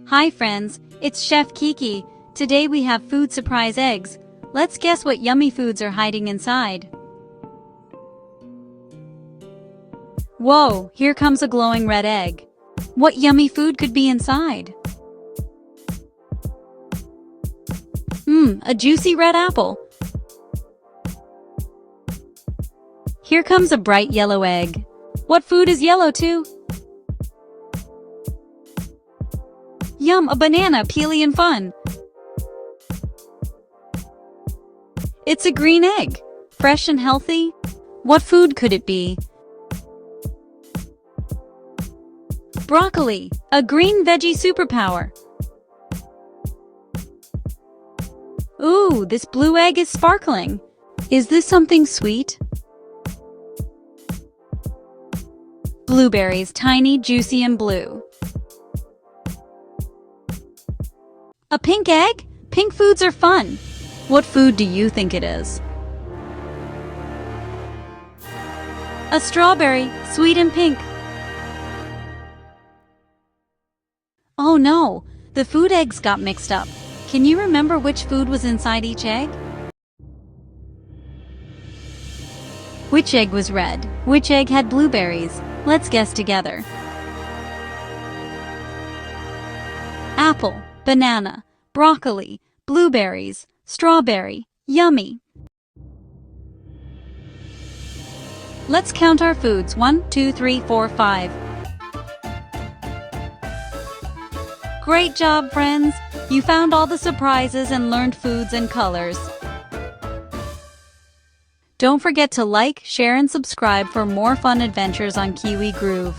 Hi friends, it's Chef Kiki. Today we have food surprise eggs. Let's guess what yummy foods are hiding inside. Whoa, here comes a glowing red egg. What yummy food could be inside? A juicy red apple. Here comes a bright yellow egg. What food is yellow too? Yum, a banana, peely and fun. It's a green egg, fresh and healthy. What food could it be? Broccoli, a green veggie superpower. Ooh, this blue egg is sparkling. Is this something sweet? Blueberries, tiny, juicy, and blue. A pink egg? Pink foods are fun. What food do you think it is? A strawberry, sweet and pink. Oh no, the food eggs got mixed up. Can you remember which food was inside each egg? Which egg was red? Which egg had blueberries? Let's guess together. Apple, banana, broccoli, blueberries, strawberry. Yummy! Let's count our foods. 1, 2, 3, 4, 5. Great job, friends! You found all the surprises and learned foods and colors. Don't forget to like, share, and subscribe for more fun adventures on Kiwi Groove.